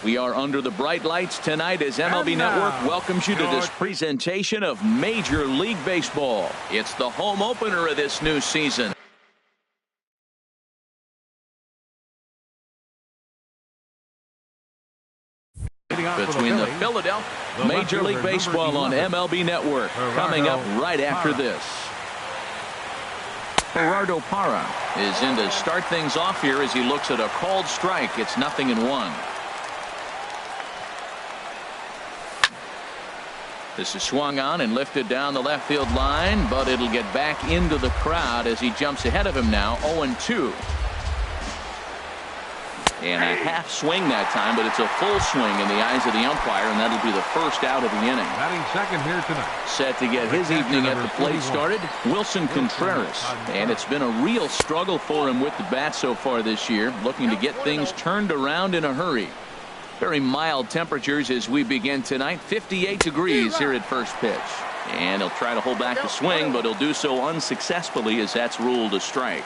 We are under the bright lights tonight as MLB Network welcomes you to this presentation of Major League Baseball. It's the home opener of this new season. Between the Philadelphia Major League Baseball on MLB Network coming up right after this. Gerardo Parra is in to start things off here as he looks at a called strike. It's 0-1. This is swung on and lifted down the left field line, but it'll get back into the crowd as he jumps ahead of him now. 0-2. And a half swing that time, but it's a full swing in the eyes of the umpire, and that'll be the first out of the inning. Batting second here tonight. Set to get his evening at the plate started, Wilson Contreras. And it's been a real struggle for him with the bat so far this year, looking to get things turned around in a hurry. Very mild temperatures as we begin tonight. 58 degrees here at first pitch. And he'll try to hold back the swing, but he'll do so unsuccessfully as that's ruled a strike.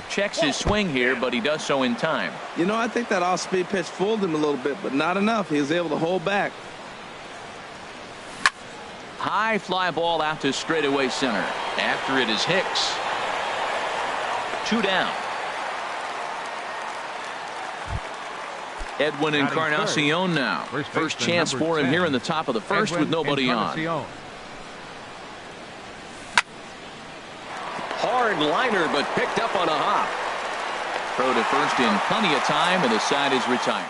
Checks his swing here, but he does so in time. You know, I think that off-speed pitch fooled him a little bit, but not enough. He was able to hold back. High fly ball out to straightaway center. After it is Hicks. 2 down. Edwin Encarnacion now. First chance for him here in the top of the first with nobody on. Hard liner, but picked up on a hop. Throw to first in plenty of time, and the side is retired.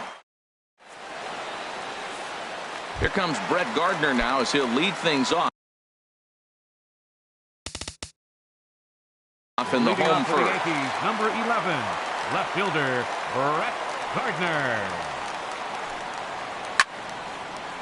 Here comes Brett Gardner now as he'll lead things off. In the home first. Yankees, number 11, left fielder Brett Gardner.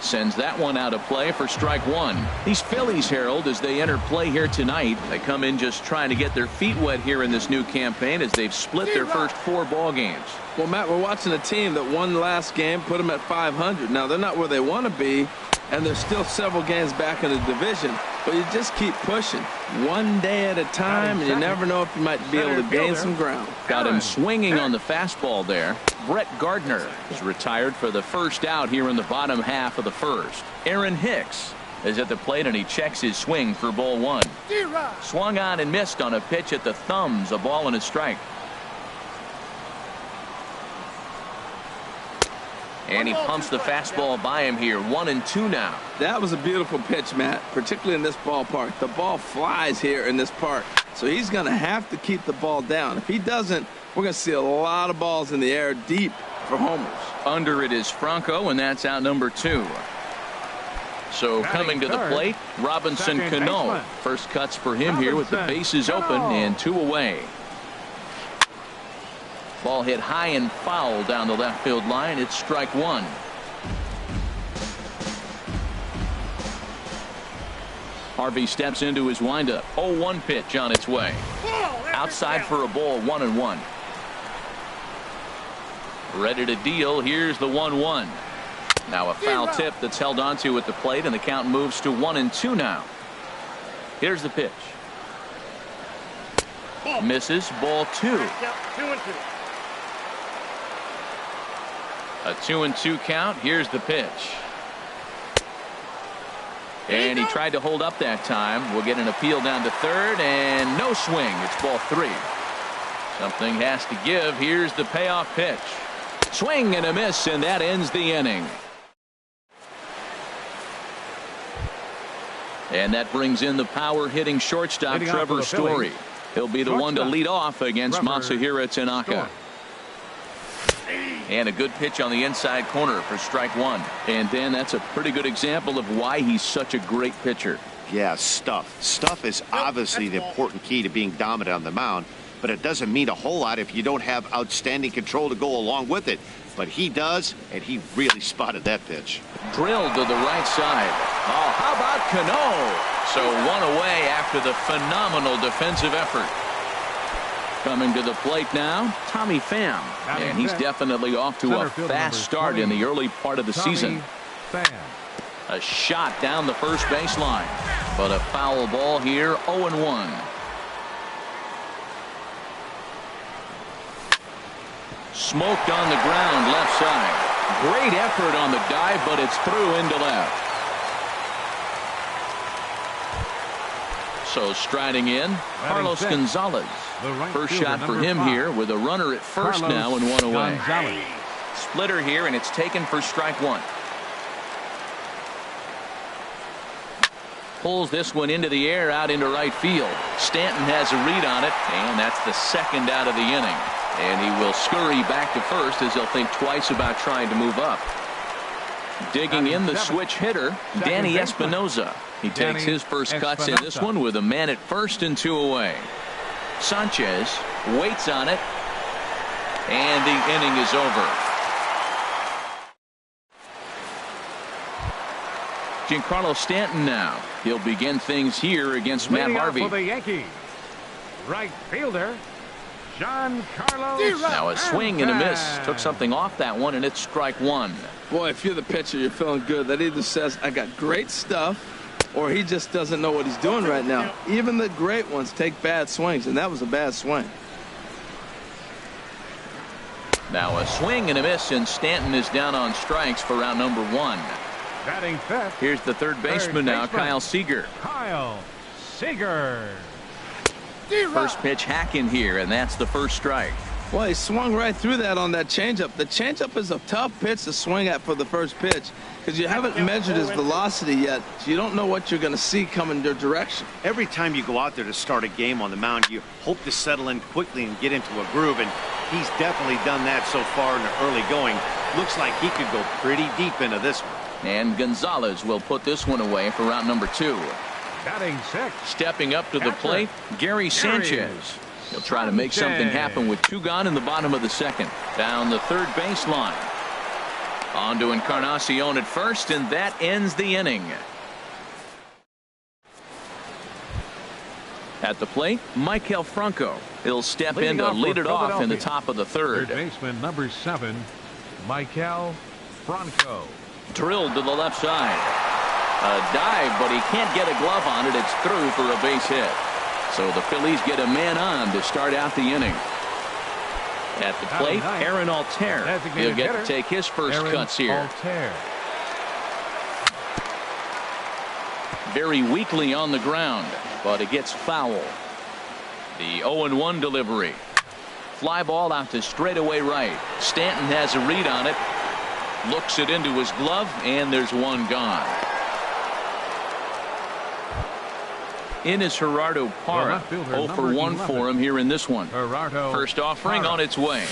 Sends that one out of play for strike one. These Phillies, Harold, as they enter play here tonight, they come in just trying to get their feet wet here in this new campaign as they've split their first 4 ball games. Well, Matt, we're watching a team that won last game, put them at 500. Now, they're not where they want to be, and there's still several games back in the division, but you just keep pushing one day at a time, and you never know if you might be able to gain some ground. Got him swinging on the fastball there. Brett Gardner is retired for the first out here in the bottom half of the first. Aaron Hicks is at the plate, and he checks his swing for ball 1. Swung on and missed on a pitch at the thumbs, a ball and a strike. And he pumps the fastball by him here. 1-2 now. That was a beautiful pitch, Matt, particularly in this ballpark. The ball flies here in this park, so he's going to have to keep the ball down. If he doesn't, we're going to see a lot of balls in the air deep for homers. Under it is Franco, and that's out number 2. So coming to the plate, Robinson Cano. First cuts for him here with the bases open and 2 away. Ball hit high and foul down the left field line. It's strike 1. Harvey steps into his windup. 0-1 pitch on its way. Outside for a ball. 1-1. Ready to deal. Here's the 1-1. Now a foul tip that's held onto at the plate, and the count moves to 1-2 now. Here's the pitch. Misses. Ball 2. A 2-2 count. Here's the pitch. And he tried to hold up that time. We'll get an appeal down to third, and no swing. It's ball 3. Something has to give. Here's the payoff pitch. Swing and a miss, and that ends the inning. And that brings in the power hitting shortstop Trevor Story. He'll be the one to lead off against Masahiro Tanaka. And a good pitch on the inside corner for strike 1. And Dan, that's a pretty good example of why he's such a great pitcher. Yeah, stuff. Stuff is obviously the important key to being dominant on the mound, but it doesn't mean a whole lot if you don't have outstanding control to go along with it. But he does, and he really spotted that pitch. Drilled to the right side. Oh, how about Cano? So 1 away after the phenomenal defensive effort. Coming to the plate now, Tommy Pham. And he's definitely off to a fast start in the early part of the season. A shot down the first baseline, but a foul ball here. 0-1. Smoked on the ground left side. Great effort on the dive, but it's through into left. So striding in, Carlos Gonzalez. First shot for him here with a runner at first now and one away. Splitter here, and it's taken for strike one. Pulls this one into the air out into right field. Stanton has a read on it, and that's the second out of the inning. And he will scurry back to first as he'll think twice about trying to move up. Digging in the switch hitter, Danny Espinosa. He takes his first cuts in this one with a man at first and two away. Sanchez waits on it, and the inning is over. Giancarlo Stanton now. He'll begin things here against Matt Harvey. For the Yankees, right fielder Giancarlo. Now a swing and a miss. Took something off that one, and it's strike one. Boy, if you're the pitcher, you're feeling good. That either says, I got great stuff, or he just doesn't know what he's doing right now. Even the great ones take bad swings, and that was a bad swing. Now a swing and a miss, and Stanton is down on strikes for round number one. Batting fifth. Here's the third baseman now, Kyle Seager. Kyle Seager. First pitch hack in here, and that's the first strike. Well, he swung right through that on that changeup. The changeup is a tough pitch to swing at for the first pitch because you haven't measured his velocity yet, so you don't know what you're going to see coming your direction. Every time you go out there to start a game on the mound, you hope to settle in quickly and get into a groove, and he's definitely done that so far in the early going. Looks like he could go pretty deep into this one. And Gonzalez will put this one away for round number two. Batting sixth. Stepping up to the plate, Gary Sanchez. He'll try to make something happen with two gone in the bottom of the second. Down the third baseline. On to Encarnacion at first, and that ends the inning. At the plate, Maikel Franco. He'll step in to lead it off in the top of the third. Third baseman number 7, Maikel Franco. Drilled to the left side. A dive, but he can't get a glove on it. It's through for a base hit. So the Phillies get a man on to start out the inning. At the plate, Aaron Altair. He'll get to take his first cuts here. Altair. Very weakly on the ground, but it gets foul. The 0-1 delivery. Fly ball out to straightaway right. Stanton has a read on it. Looks it into his glove, and there's one gone. In is Gerardo Parra. 0 for 1 for him here in this one. First offering on its way.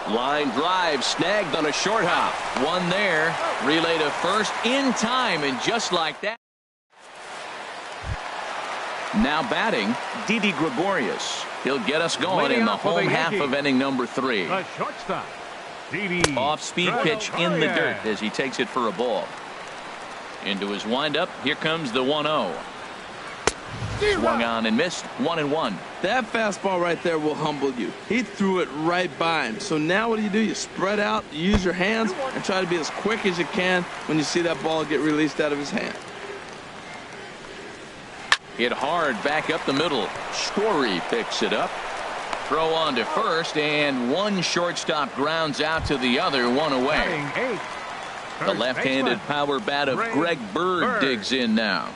Line drive snagged on a short hop. One there. Relay to first in time, and just like that. Now batting, Didi Gregorius. He'll get us going in the home half of inning number 3. The shortstop, Didi Off-speed pitch in the dirt as he takes it for a ball. Into his windup. Here comes the 1-0. Swung on and missed. 1-1. That fastball right there will humble you. He threw it right by him. So now what do? You spread out, you use your hands, and try to be as quick as you can when you see that ball get released out of his hand. Hit hard back up the middle. Story picks it up. Throw on to first, and one shortstop grounds out to the other. One away. The left-handed power bat of Greg Bird digs in now.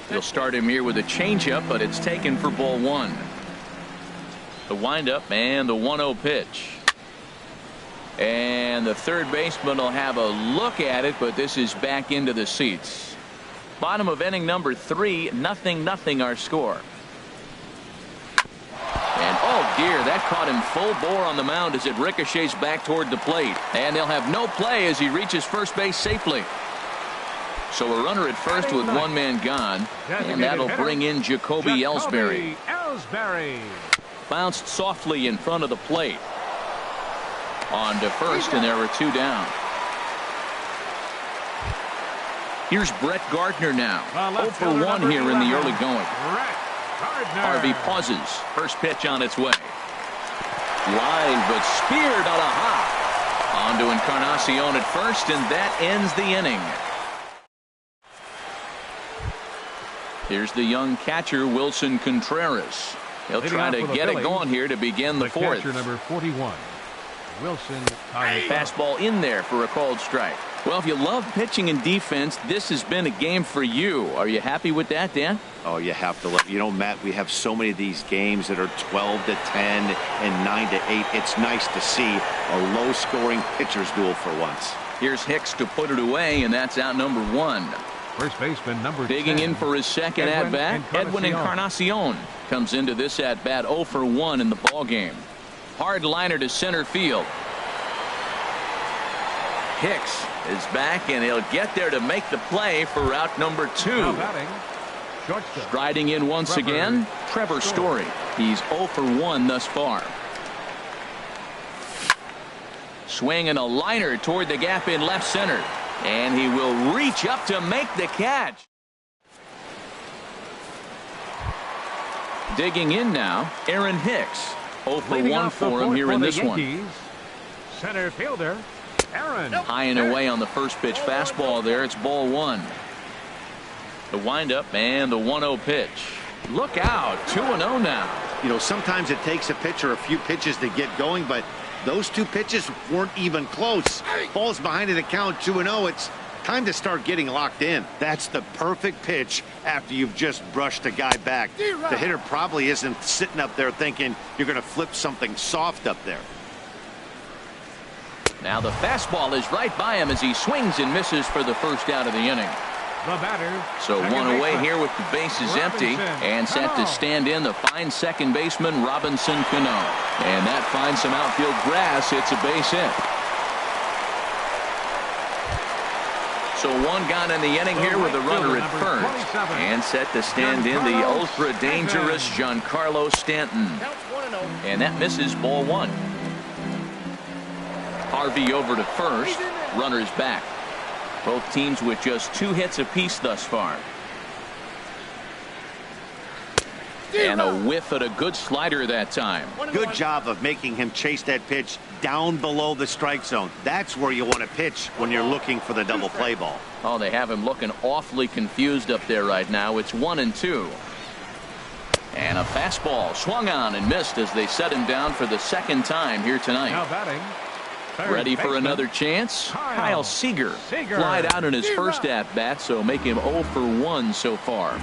He'll start him here with a changeup, but it's taken for ball 1. The windup and the 1-0 pitch. And the third baseman will have a look at it, but this is back into the seats. Bottom of inning number 3, 0-0 our score. And oh dear, that caught him full bore on the mound as it ricochets back toward the plate. And they'll have no play as he reaches first base safely. So a runner at first with one man gone, and that'll bring in Jacoby Ellsbury. Bounced softly in front of the plate. On to first, and there are 2 down. Here's Brett Gardner now. 0 for 1 here in the early going. Harvey pauses. First pitch on its way. Line, but speared on a hop. On to Encarnacion at first, and that ends the inning. Here's the young catcher, Wilson Contreras. He'll try to get it going here to begin the fourth. Catcher number 41, Wilson. Fastball in there for a called strike. Well, if you love pitching and defense, this has been a game for you. Are you happy with that, Dan? Oh, you have to love. You know, Matt, we have so many of these games that are 12 to 10 and 9 to 8. It's nice to see a low-scoring pitcher's duel for once. Here's Hicks to put it away, and that's out number one. First baseman number 10. Digging in for his second at-bat, Edwin Encarnacion comes into this at-bat 0 for 1 in the ballgame. Hard liner to center field. Hicks is back, and he'll get there to make the play for route number 2. Striding in once again, Trevor Story. He's 0 for 1 thus far. Swinging a liner toward the gap in left center. And he will reach up to make the catch. Digging in now, Aaron Hicks. 0 for 1 for him here in this one. Center fielder, Aaron. High and away on the first pitch fastball there. It's ball 1. The windup and the 1-0 pitch. Look out, 2-0 now. You know, sometimes it takes a pitcher a few pitches to get going, but those two pitches weren't even close. Ball's behind in the count, 2-0. It's time to start getting locked in. That's the perfect pitch after you've just brushed a guy back. The hitter probably isn't sitting up there thinking you're going to flip something soft up there. Now the fastball is right by him as he swings and misses for the first out of the inning. The batter. So one away here with the bases empty, and set to stand in the fine second baseman Robinson Cano. And that finds some outfield grass. It's a base hit. So one gone in the inning here with a runner at first, and set to stand in the ultra dangerous Giancarlo Stanton. And that misses ball 1. Harvey over to first. Runner's back. Both teams with just 2 hits apiece thus far. And a whiff at a good slider that time. Good job of making him chase that pitch down below the strike zone. That's where you want to pitch when you're looking for the double play ball. Oh, they have him looking awfully confused up there right now. It's 1-2. And a fastball swung on and missed as they set him down for the second time here tonight. Now batting. Ready for another chance? Kyle Seager flied out in his first at-bat, so make him 0 for 1 so far.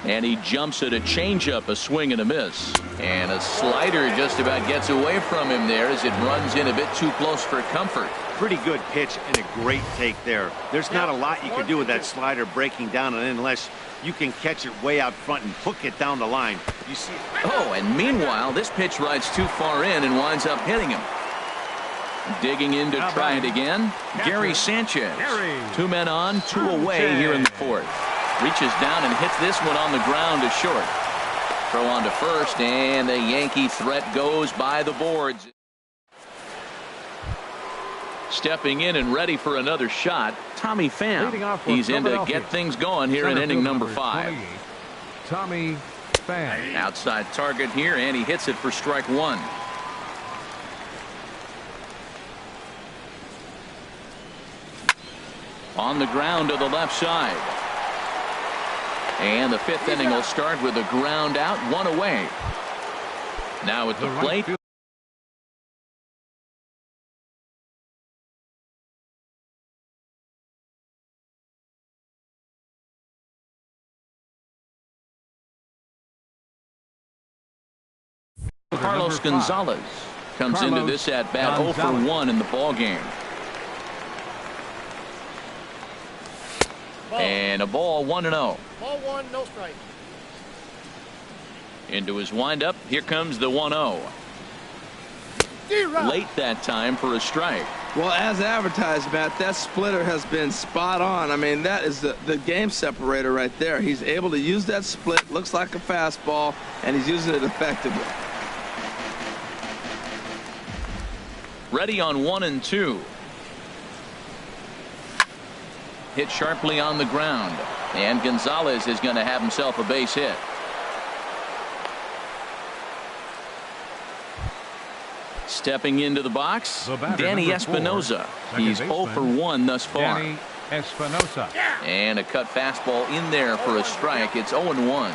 And he jumps at a changeup, a swing and a miss. And a slider just about gets away from him there as it runs in a bit too close for comfort. Pretty good pitch and a great take there. There's not a lot you can do with that slider breaking down unless you can catch it way out front and hook it down the line. You see it. Oh, and meanwhile, this pitch rides too far in and winds up hitting him. Digging in to try it again, Gary Sanchez. 2 men on, 2 away here in the fourth. Reaches down and hits this one on the ground to short. Throw on to first, and the Yankee threat goes by the boards. Stepping in and ready for another shot, Tommy Pham. He's in to get things going here in inning number 5. Tommy Pham. Outside target here, and he hits it for strike 1. On the ground to the left side. And the 5th inning will start with a ground out, 1 away. Now at the plate. Carlos Gonzalez comes into this at bat 0 for 1 in the ball game. And a ball 1-0. Ball 1, no strike. Into his windup. Here comes the 1-0. Late that time for a strike. Well, as advertised, Matt, that splitter has been spot on. I mean, that is the game separator right there. He's able to use that split. Looks like a fastball, and he's using it effectively. Ready on 1-2. Hit sharply on the ground, and Gonzalez is going to have himself a base hit. Stepping into the box, Danny Espinosa. He's 0 for 1 thus far. Danny Espinosa. And a cut fastball in there for a strike. It's 0-1.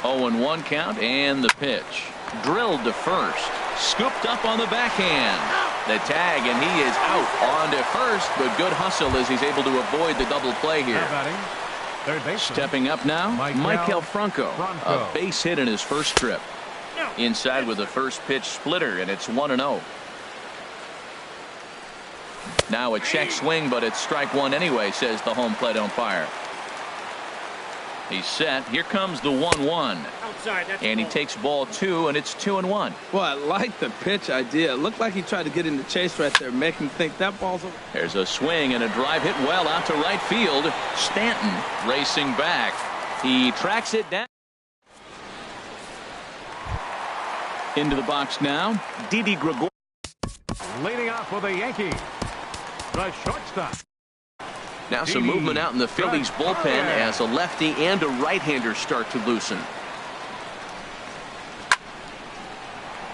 0-1 count, and the pitch. Drilled to first. Scooped up on the backhand. The tag, and he is out on to first, but good hustle as he's able to avoid the double play here. Stepping up now, Michael Franco. A base hit in his first trip. Inside with the first pitch splitter, and it's 1-0. Now a check swing, but it's strike one anyway, says the home plate umpire. He's set. Here comes the 1-1. And he takes ball 2, and it's 2-1. Well, I like the pitch idea. It looked like he tried to get in the chase right there, make him think that ball's over. There's a swing and a drive hit well out to right field. Stanton racing back. He tracks it down. Into the box now, Didi Gregor. Leading off for the Yankees, the shortstop. Now some movement out in the Phillies bullpen as a lefty and a right-hander start to loosen.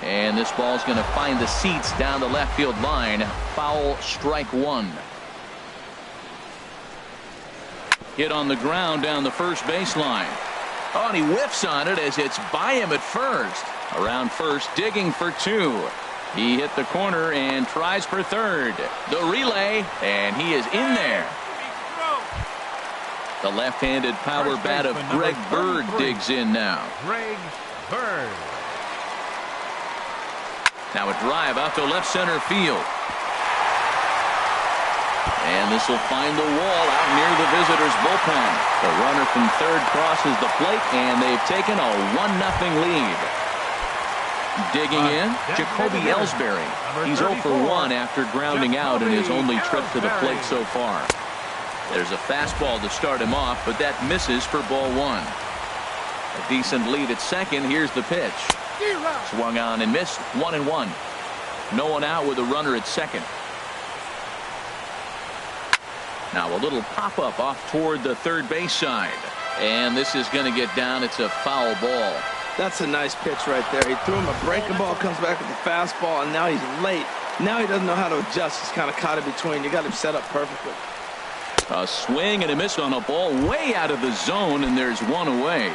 And this ball's going to find the seats down the left field line. Foul, strike one. Hit on the ground down the first baseline. Oh, and he whiffs on it as it's by him at first. Around first, digging for two. He hit the corner and tries for third. The relay, and he is in there. The left-handed power bat of Greg Bird digs in now. Greg Bird. Now a drive out to left center field. And this will find the wall out near the visitors' bullpen. The runner from third crosses the plate, and they've taken a 1-0 lead. Digging in, Jacoby Ellsbury. He's 0 for 1 after grounding out in his only trip to the plate so far. There's a fastball to start him off, but that misses for ball one. A decent lead at second. Here's the pitch. Swung on and missed. 1-1. No one out with a runner at second. Now a little pop-up off toward the third base side. And this is going to get down. It's a foul ball. That's a nice pitch right there. He threw him a breaking ball, comes back with a fastball, and now he's late. Now he doesn't know how to adjust. He's kind of caught in between. You got him set up perfectly. A swing and a miss on a ball way out of the zone, and there's one away.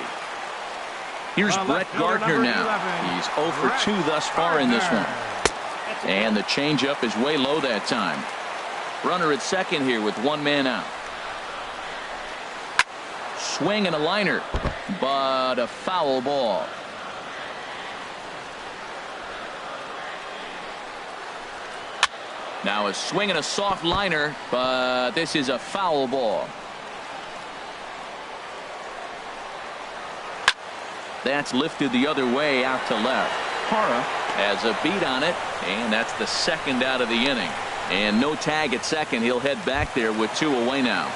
Here's Brett Gardner now. He's 0 for 2 thus far in this one. And the changeup is way low that time. Runner at second here with one man out. Swing and a liner, but a foul ball. Now a swing and a soft liner, but this is a foul ball. That's lifted the other way out to left. Hara has a beat on it, and that's the second out of the inning. And no tag at second. He'll head back there with 2 away now.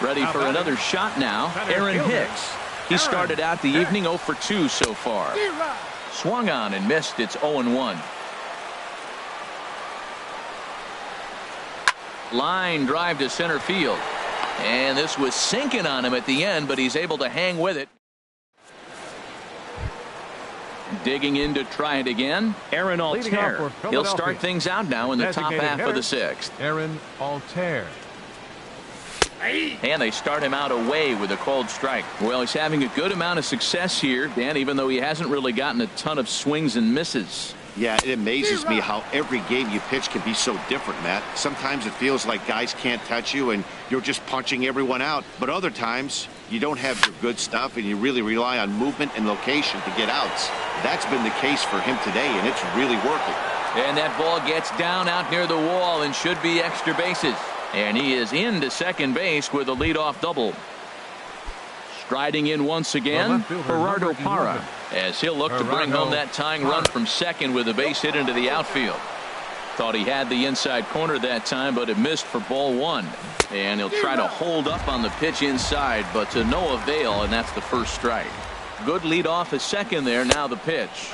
Ready for another shot now, Aaron Hicks. He started out the evening 0 for 2 so far. Swung on and missed. It's 0-1. Line drive to center field. And this was sinking on him at the end, but he's able to hang with it. Digging in to try it again, Aaron Altair. He'll start things out now in the top half of the sixth. Aaron Altair. And they start him out away with a called strike. Well, he's having a good amount of success here, Dan, even though he hasn't really gotten a ton of swings and misses. Yeah, it amazes me how every game you pitch can be so different, Matt. Sometimes it feels like guys can't touch you and you're just punching everyone out. But other times you don't have your good stuff and you really rely on movement and location to get outs. That's been the case for him today, and it's really working. And that ball gets down out near the wall and should be extra bases. And he is into second base with a leadoff double. Striding in once again, Gerardo Parra, as he'll look to bring home that tying run from second with a base hit into the outfield. Thought he had the inside corner that time, but it missed for ball one. And he'll try to hold up on the pitch inside, but to no avail, and that's the first strike. Good lead off at second there. Now the pitch.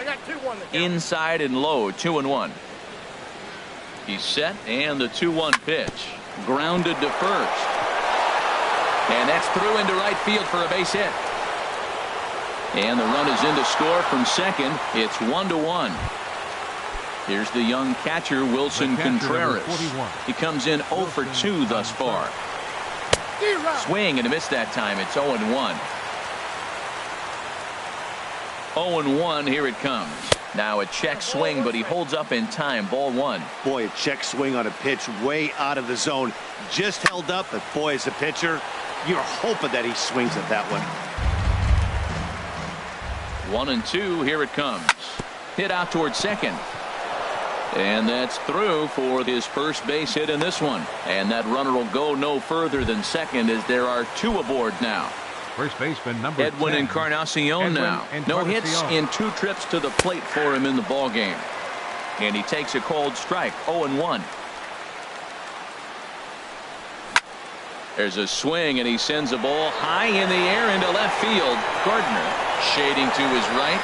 Inside and low, 2-1. He's set, and the 2-1 pitch. Grounded to first. And that's through into right field for a base hit. And the run is in to score from second. It's 1-1. Here's the young catcher, Wilson Contreras. He comes in 0 for 2 thus far. Swing and a miss that time. It's 0-1. 0-1. Here it comes. Now a check swing, but he holds up in time. Ball 1. Boy, a check swing on a pitch way out of the zone. Just held up, but boy, as a pitcher, you're hoping that he swings at that one. 1-2. Here it comes. Hit out towards second. And that's through for his first base hit in this one. And that runner will go no further than second as there are 2 aboard now. First baseman number Edwin 10. Encarnacion now. No hits in 2 trips to the plate for him in the ball game. And he takes a cold strike. 0-1. There's a swing, and he sends a ball high in the air into left field. Gardner shading to his right.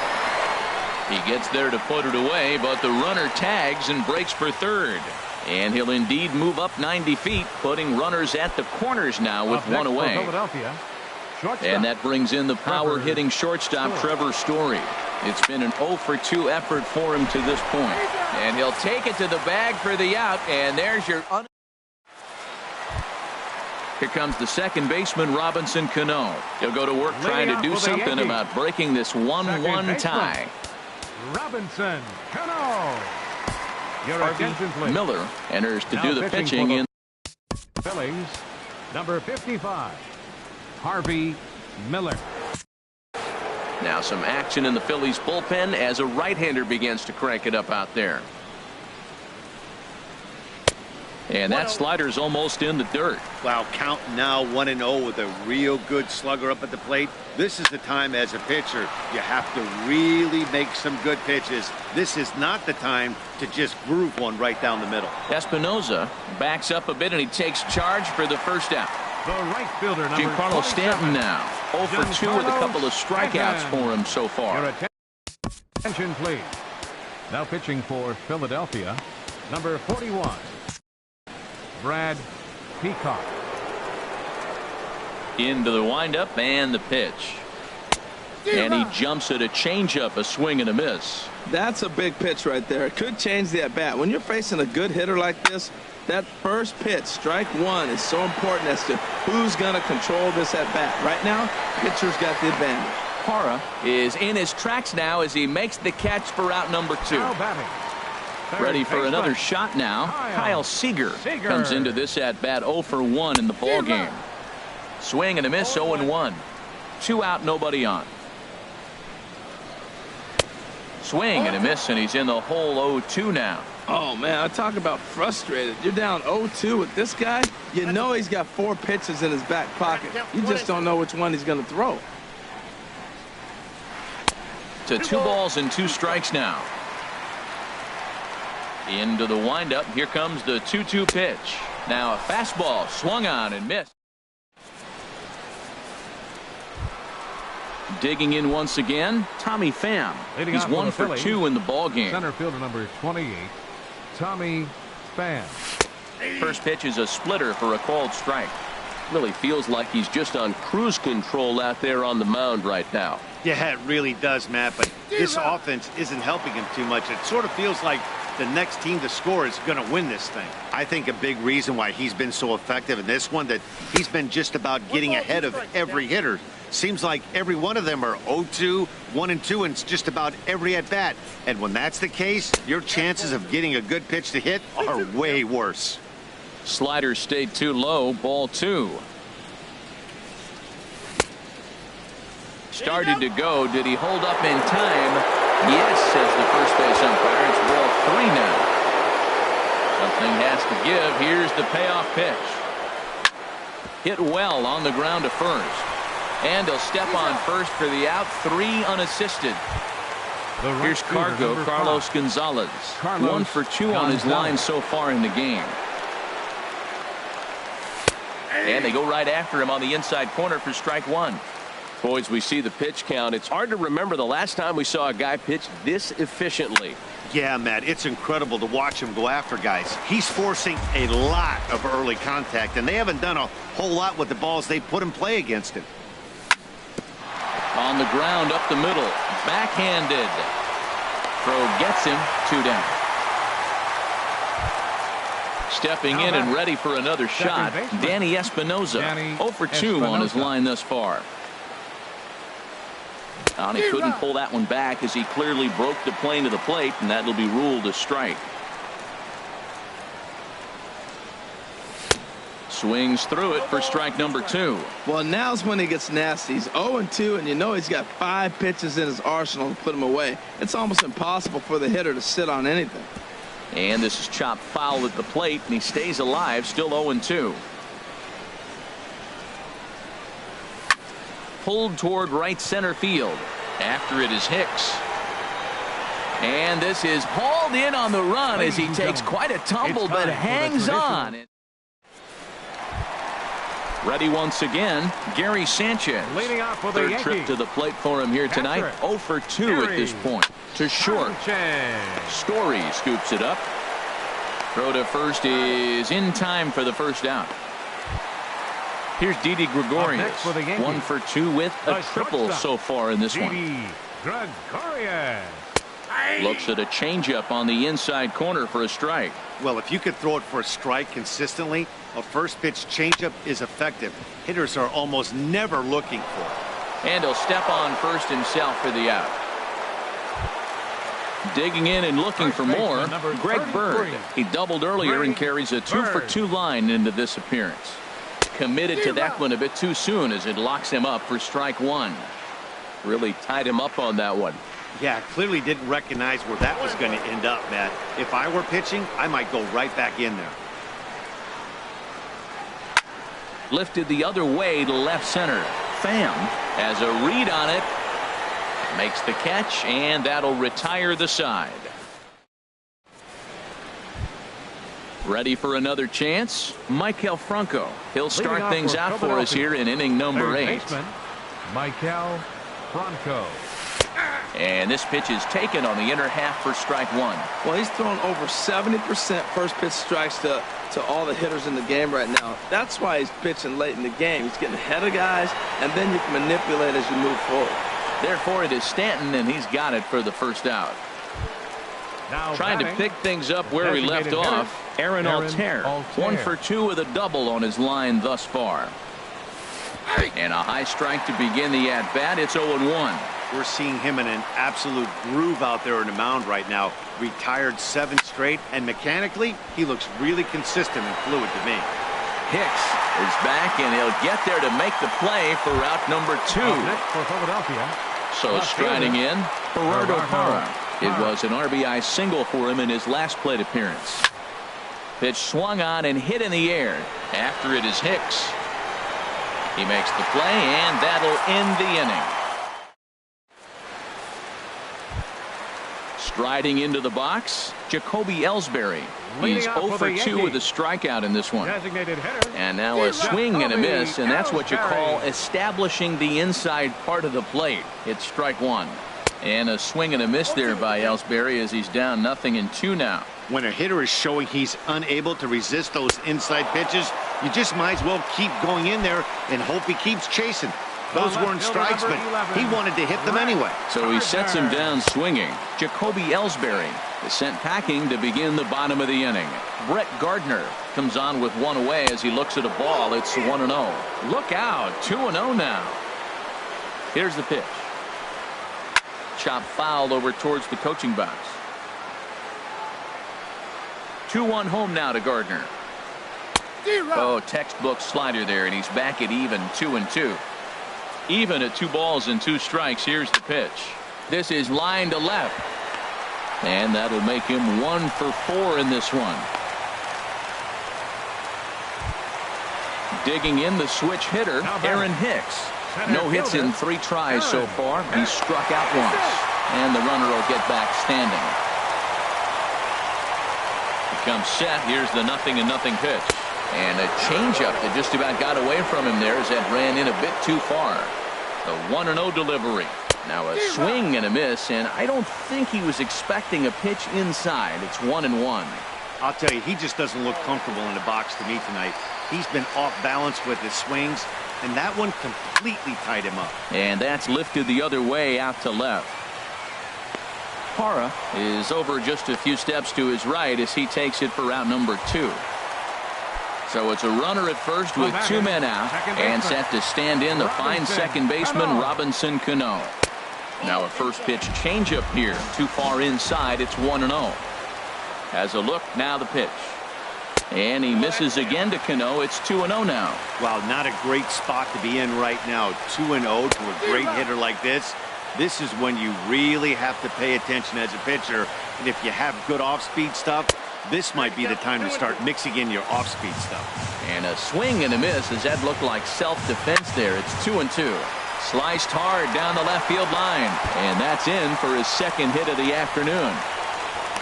He gets there to put it away, but the runner tags and breaks for third. And he'll indeed move up 90 feet, putting runners at the corners now with 1 away. Philadelphia. And that brings in the power-hitting shortstop, Trevor Story. It's been an 0-for-2 effort for him to this point. And he'll take it to the bag for the out, and there's your... Here comes the second baseman, Robinson Cano. He'll go to work trying to do something about breaking this 1-1 tie. Robinson Cano. Your attention, please. Miller enters to Now do the pitching in. Phillies, number 55, Harvey Miller. Now some action in the Phillies bullpen as a right-hander begins to crank it up out there. And that slider's almost in the dirt. Wow, count now 1-0 with a real good slugger up at the plate. This is the time as a pitcher you have to really make some good pitches. This is not the time to just groove one right down the middle. Espinoza backs up a bit and he takes charge for the first out. The right fielder, number Giancarlo 27. Stanton now 0 for 2 with a couple of strikeouts for him so Your far. attention, please. Now pitching for Philadelphia, number 41, Brad Peacock. Into the windup and the pitch. And he jumps at a changeup, a swing and a miss. That's a big pitch right there. It could change the at-bat. When you're facing a good hitter like this, that first pitch, strike 1, is so important as to who's going to control this at-bat. Right now, pitcher's got the advantage. Parra is in his tracks now as he makes the catch for out number 2. Now batting. Ready for another shot now. Kyle Seager comes into this at-bat 0 for 1 in the ball game. Swing and a miss, 0-1. 2 out, nobody on. Swing and a miss, and he's in the hole 0-2 now. Oh, man, I talk about frustrated. You're down 0-2 with this guy. You know he's got 4 pitches in his back pocket. You just don't know which one he's going to throw. To 2 balls and 2 strikes now. Into the windup. Here comes the 2-2 pitch. Now a fastball swung on and missed. Digging in once again, Tommy Pham. He's 1 for 2 in the ball game. Center fielder number 28, Tommy Pham. First pitch is a splitter for a called strike. Really feels like he's just on cruise control out there on the mound right now. Yeah, it really does, Matt, but this offense isn't helping him too much. It sort of feels like the next team to score is going to win this thing. I think a big reason why he's been so effective in this one, that he's been just about getting ahead of every hitter. Seems like every one of them are 0-2, 1-2, and just about every at-bat. And when that's the case, your chances of getting a good pitch to hit are way worse. Slider stayed too low, ball 2. Started to go. Did he hold up in time? Yes, says the first base umpire. It's ball 3 now. Something has to give. Here's the payoff pitch. Hit well on the ground to first. And he'll step on first for the out. 3 unassisted. Here's Cargo, Carlos Gonzalez. 1 for 2 on his line so far in the game. And they go right after him on the inside corner for strike 1. Boys, we see the pitch count. It's hard to remember the last time we saw a guy pitch this efficiently. Yeah, Matt, it's incredible to watch him go after guys. He's forcing a lot of early contact, and they haven't done a whole lot with the balls they put in play against him. On the ground up the middle. Backhanded. Throw gets him. 2 down. Stepping in and ready for another shot, Danny Espinoza. 0 for 2 on his line thus far. And he couldn't pull that one back as he clearly broke the plane to the plate, and that'll be ruled a strike. Swings through it for strike number 2. Well, now's when he gets nasty. He's 0-2, and you know he's got 5 pitches in his arsenal to put him away. It's almost impossible for the hitter to sit on anything. And this is chopped foul at the plate, and he stays alive, still 0-2. Pulled toward right center field. After it is Hicks. And this is hauled in on the run as he takes quite a tumble, but hangs on. Ready once again, Gary Sanchez. Leading off for the Third Yankees. trip to the plate for him here tonight. 0 for 2 at this point. To short. Story scoops it up. Throw to first is in time for the first out. Here's Didi Gregorius. 1 for 2 with a triple so far in this one. Gregorius. Looks at a changeup on the inside corner for a strike. Well, if you could throw it for a strike consistently, a first pitch changeup is effective. Hitters are almost never looking for it. And he'll step on first himself for the out. Digging in and looking for more, Greg Bird. He doubled earlier and carries a 2 for 2 line into this appearance. Committed to that one a bit too soon as it locks him up for strike 1. Really tied him up on that one. Yeah, clearly didn't recognize where that was going to end up, Matt. If I were pitching, I might go right back in there. Lifted the other way to left center. Pham has a read on it. Makes the catch, and that'll retire the side. Ready for another chance? Maikel Franco. He'll start things out for us here in inning number 8. Maikel Franco. And this pitch is taken on the inner half for strike 1. Well, he's thrown over 70% first pitch strikes to all the hitters in the game right now. That's why he's pitching late in the game. He's getting ahead of guys, and then you can manipulate as you move forward. Therefore, it is Stanton, and he's got it for the first out. Now trying to pick things up where he left off, Aaron Altair. 1 for 2 with a double on his line thus far. And a high strike to begin the at-bat. It's 0-1. We're seeing him in an absolute groove out there in the mound right now. Retired 7 straight, and mechanically, he looks really consistent and fluid to me. Hicks is back, and he'll get there to make the play for route number 2. Next for Philadelphia. So striding in, Gerardo Parra. It was an RBI single for him in his last plate appearance. Pitch swung on and hit in the air. After it is Hicks. He makes the play, and that'll end the inning. Striding into the box, Jacoby Ellsbury. He's 0 for 2 with a strikeout in this one. And now a swing and a miss, and that's what you call establishing the inside part of the plate. It's strike 1. And a swing and a miss there by Ellsbury as he's down 0-2 now. When a hitter is showing he's unable to resist those inside pitches, you just might as well keep going in there and hope he keeps chasing. Those weren't strikes, but he wanted to hit them anyway. So he sets him down swinging. Jacoby Ellsbury is sent packing to begin the bottom of the inning. Brett Gardner comes on with 1 away as he looks at a ball. It's 1-0. Look out, 2-0 now. Here's the pitch. Chop foul over towards the coaching box. 2-1 home now to Gardner. Oh, textbook slider there, and he's back at even 2-2. Even at 2 balls and 2 strikes. Here's the pitch. This is line to left. And that'll make him 1 for 4 in this one. Digging in the switch hitter, Aaron Hicks. No hits in 3 tries so far. He struck out once. And the runner will get back standing. He comes set. Here's the 0-0 pitch. And a changeup that just about got away from him there as that ran in a bit too far. The 1-0 delivery. Now a swing and a miss, and I don't think he was expecting a pitch inside. It's 1-1. I'll tell you, he just doesn't look comfortable in the box to me tonight. He's been off balance with his swings, and that one completely tied him up. And that's lifted the other way out to left. Parra is over just a few steps to his right as he takes it for route number 2. So it's a runner at first with 2 men out, and set to stand in the fine second baseman Robinson Cano. Now a first pitch changeup here. Too far inside. It's 1-0. Has a look. Now the pitch. And he misses again to Cano. It's 2-0 now. Well, not a great spot to be in right now. 2-0 to a great hitter like this. This is when you really have to pay attention as a pitcher. And if you have good off-speed stuff, this might be the time to start mixing in your off-speed stuff. And a swing and a miss as that looked like self-defense there. It's 2-2. Sliced hard down the left field line. And that's in for his second hit of the afternoon.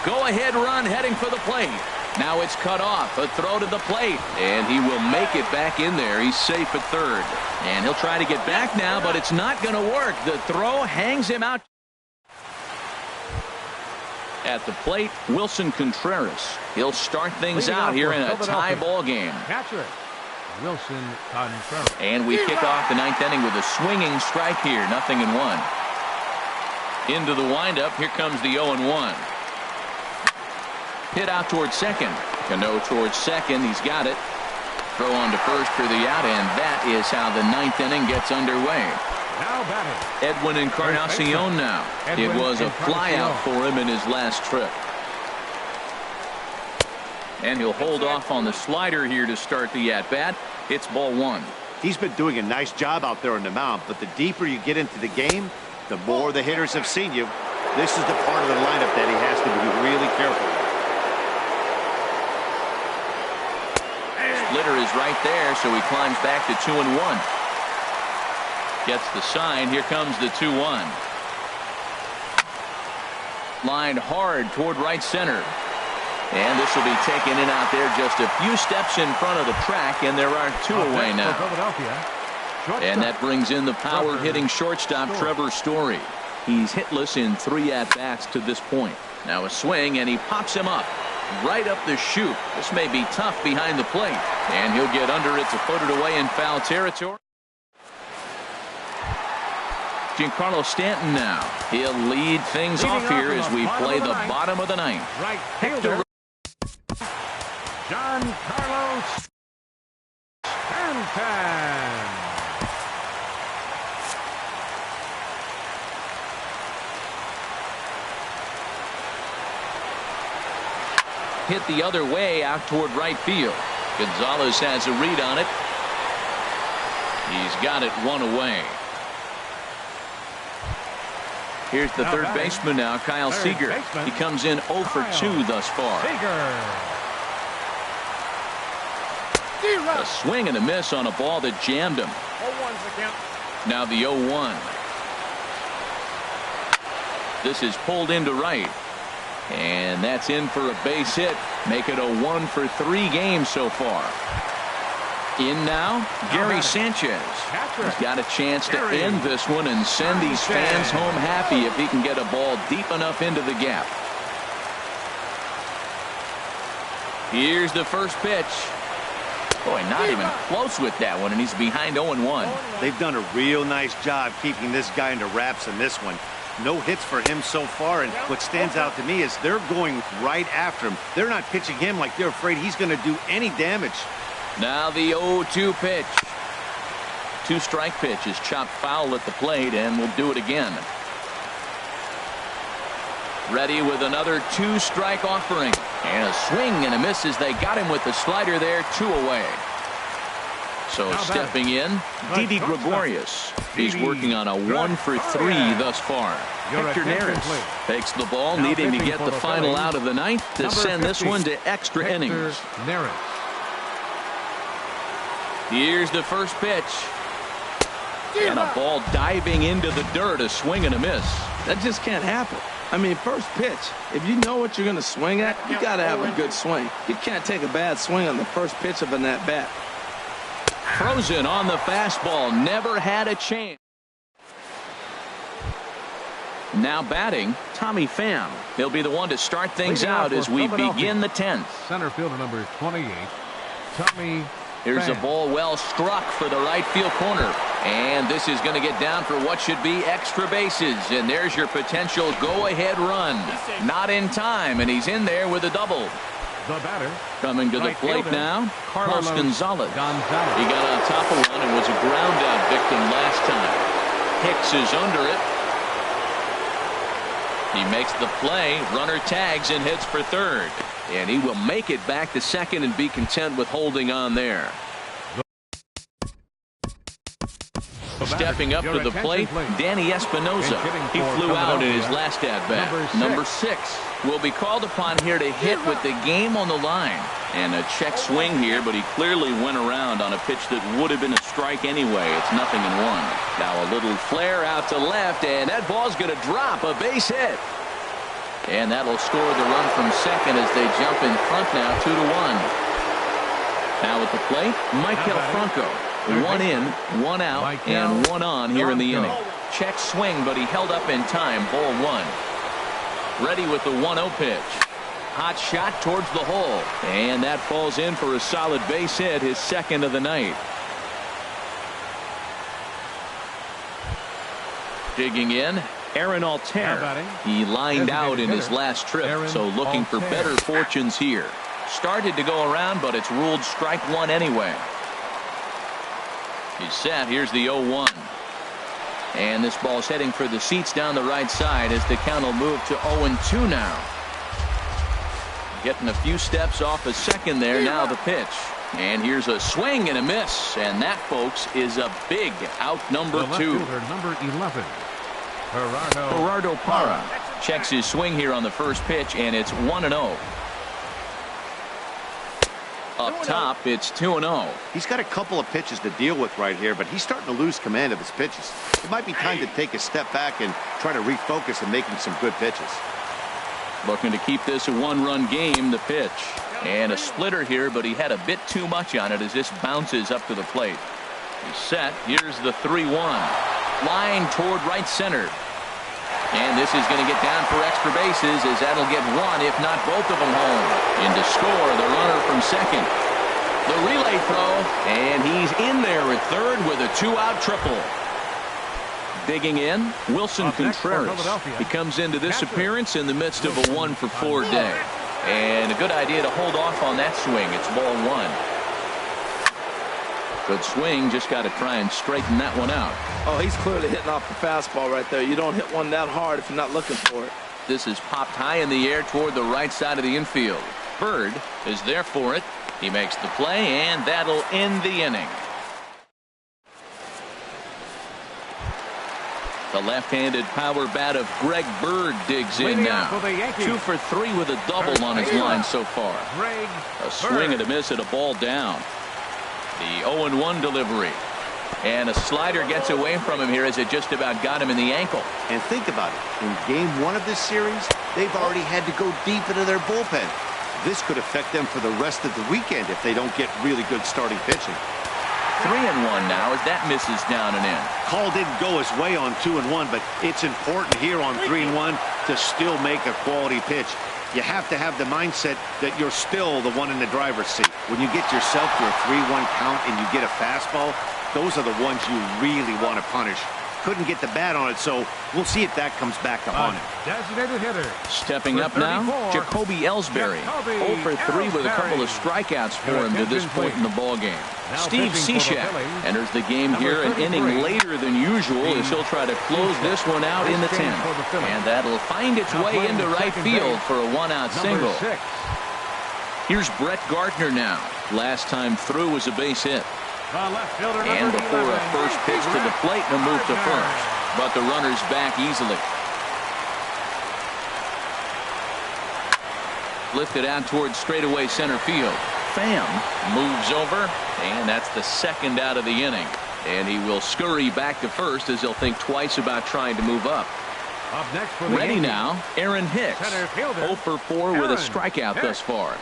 Go-ahead run heading for the plate. Now it's cut off. A throw to the plate. And he will make it back in there. He's safe at third. And he'll try to get back now, but it's not going to work. The throw hangs him out. At the plate, Wilson Contreras. He'll start things out here in a tie ball game. Catcher, Wilson Contreras. And we kick off the ninth inning with a swinging strike here. 0-1. Into the windup. Here comes the 0-1. Hit out towards second. Cano towards second. He's got it. Throw on to first for the out, and that is how the ninth inning gets underway. Now batting, Edwin Encarnacion now. It was a flyout for him in his last trip. And he'll hold off on the slider here to start the at-bat. It's ball one. He's been doing a nice job out there on the mound, but the deeper you get into the game, the more the hitters have seen you. This is the part of the lineup that he has to be really careful with. Splitter is right there, so he climbs back to 2-1. Gets the sign. Here comes the 2-1. Lined hard toward right center. And this will be taken in out there just a few steps in front of the track, and there are two away now. And that brings in the power-hitting shortstop Trevor Story. He's hitless in 3 at-bats to this point. Now a swing, and he pops him up. Right up the chute. This may be tough behind the plate. And he'll get under it to put it away in foul territory. Giancarlo Stanton now. He'll lead things off here as we play the bottom of the ninth. Right fielder, Giancarlo Stanton. Hit the other way out toward right field. Gonzalez has a read on it. He's got it 1 away. Here's the third baseman now, Kyle Seager. He comes in 0 for 2 thus far. A swing and a miss on a ball that jammed him. Now the 0-1. This is pulled into right. And that's in for a base hit. Make it a 1 for 3 games so far. In now, Gary Sanchez. He's got a chance to end this one and send these fans home happy if he can get a ball deep enough into the gap. Here's the first pitch. Boy, not even close with that one, and he's behind 0-1. They've done a real nice job keeping this guy into wraps in this one. No hits for him so far, and what stands out to me is they're going right after him. They're not pitching him like they're afraid he's going to do any damage. Now the 0-2 pitch. 2-strike pitch is chopped foul at the plate, and we'll do it again. Ready with another 2-strike offering. And a swing and a miss as they got him with the slider there. 2 away. So stepping in, Didi Gregorius. He's working on a 1 for 3 thus far. Hector Neris takes the ball, needing to get the final out of the ninth to send this one to extra innings. Here's the first pitch. And a ball diving into the dirt, a swing and a miss. That just can't happen. I mean, first pitch, if you know what you're going to swing at, you got to have a good swing. You can't take a bad swing on the first pitch of an at-bat. Frozen on the fastball, never had a chance. Now batting, Tommy Pham. He'll be the one to start things out as we begin the 10th. Center fielder number 28, Tommy. Here's a ball well struck for the right field corner. And this is going to get down for what should be extra bases. And there's your potential go-ahead run. Not in time, and he's in there with a double. The batter. Coming to the plate now, Carlos Gonzalez. He got on top of one and was a ground-out victim last time. Hicks is under it. He makes the play, runner tags and hits for third. And he will make it back to second and be content with holding on there. Stepping up to the plate, Danny Espinosa. He flew out in his last at-bat. Number 6 will be called upon here to hit with the game on the line. And a check swing here, but he clearly went around on a pitch that would have been a strike anyway. It's 0-1. Now a little flare out to left, and that ball's going to drop. A base hit. And that'll score the run from second as they jump in front now, 2-1. Now at the plate, Michael Franco. 1 in, 1 out, and 1 on here in the inning. Check swing, but he held up in time. Ball 1. Ready with the 1-0 pitch. Hot shot towards the hole. And that falls in for a solid base hit, his second of the night. Digging in, Aaron Altair. He lined out in his last trip, so looking for better fortunes here. Started to go around, but it's ruled strike 1 anyway. He's set. Here's the 0-1. And this ball's heading for the seats down the right side as the count will move to 0-2 now. Getting a few steps off a second there. Now the pitch. And here's a swing and a miss. And that, folks, is a big out number 2. Number 11, Gerardo Parra checks his swing here on the first pitch, and it's 1-0. Up top, it's 2-0. He's got a couple of pitches to deal with right here, but he's starting to lose command of his pitches. It might be time to take a step back and try to refocus on making some good pitches. Looking to keep this a 1-run game. The pitch. And a splitter here, but he had a bit too much on it as this bounces up to the plate. He's set. Here's the 3-1. Line toward right center. And this is going to get down for extra bases as that'll get 1, if not both of them home. In to score the runner from second. The relay throw, and he's in there at third with a 2-out triple. Digging in, Wilson Contreras. He comes into this appearance in the midst of a 1-for-4 day. And a good idea to hold off on that swing. It's ball 1. Good swing, just got to try and straighten that one out. Oh, he's clearly hitting off the fastball right there. You don't hit one that hard if you're not looking for it. This is popped high in the air toward the right side of the infield. Bird is there for it. He makes the play, and that'll end the inning. The left-handed power bat of Greg Bird digs in now. 2 for 3 with a double on his line so far. A swing and a miss at a ball down. The 0-1 delivery. And a slider gets away from him here as it just about got him in the ankle. And think about it. In game 1 of this series, they've already had to go deep into their bullpen. This could affect them for the rest of the weekend if they don't get really good starting pitching. 3-1 now as that misses down and in. Call didn't go his way on 2-1, but it's important here on 3-1 to still make a quality pitch. You have to have the mindset that you're still the one in the driver's seat. When you get yourself to a 3-1 count and you get a fastball, those are the ones you really want to punish. Couldn't get the bat on it, so we'll see if that comes back to haunt him. designated hitter. Stepping up now, Jacoby Ellsbury. 0 for 3 with a couple of strikeouts for him to this point in the ballgame. Steve Cishek enters the game here an inning later than usual as he'll try to close this one out in the 10th. And that'll find its way into right field for a 1-out single. Here's Brett Gardner now. Last time through was a base hit. And before a first pitch to the plate, and a move to first. But the runner's back easily. Lifted out towards straightaway center field. Pham moves over, and that's the second out of the inning. And he will scurry back to first as he'll think twice about trying to move up. Ready now, Aaron Hicks. 0 for 4 with a strikeout thus far.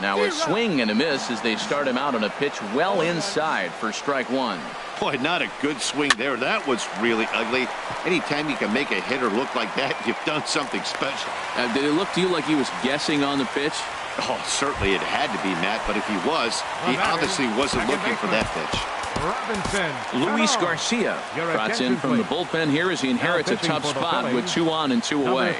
Now a swing and a miss as they start him out on a pitch well inside for strike 1. Boy, not a good swing there. That was really ugly. Anytime you can make a hitter look like that, you've done something special. Did it look to you like he was guessing on the pitch? Oh, certainly it had to be, Matt, but if he was, he obviously wasn't looking for that pitch. Luis Garcia trots in from the bullpen here as he inherits a tough spot with 2 on and 2 away.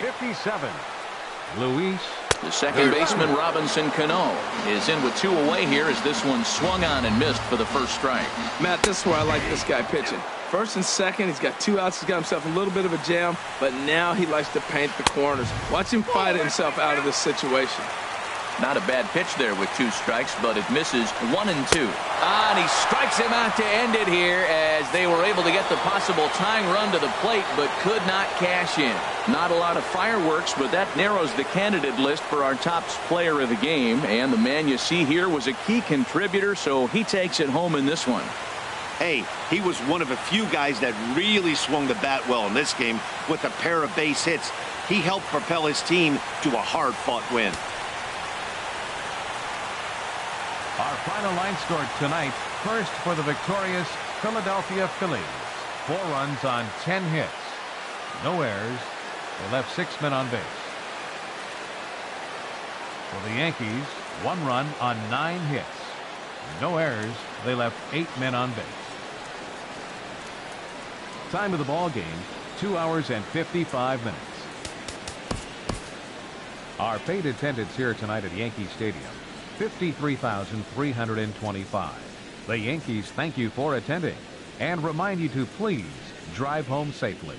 Luis. The second baseman, Robinson Cano, is in with 2 away here as this one swung on and missed for the first strike. Matt, this is where I like this guy pitching. First and second, he's got 2 outs. He's got himself a little bit of a jam, but now he likes to paint the corners. Watch him fight himself out of this situation. Not a bad pitch there with 2 strikes, but it misses 1 and 2. And he strikes him out to end it here as they were able to get the possible tying run to the plate, but could not cash in. Not a lot of fireworks, but that narrows the candidate list for our top player of the game. And the man you see here was a key contributor, so he takes it home in this one. Hey, he was one of a few guys that really swung the bat well in this game with a pair of base hits. He helped propel his team to a hard-fought win. Our final line score tonight, first for the victorious Philadelphia Phillies. 4 runs on 10 hits. No errors. They left 6 men on base. For the Yankees, 1 run on 9 hits. No errors. They left 8 men on base. Time of the ball game, 2 hours and 55 minutes. Our paid attendance here tonight at Yankee Stadium, 53,325. The Yankees thank you for attending and remind you to please drive home safely.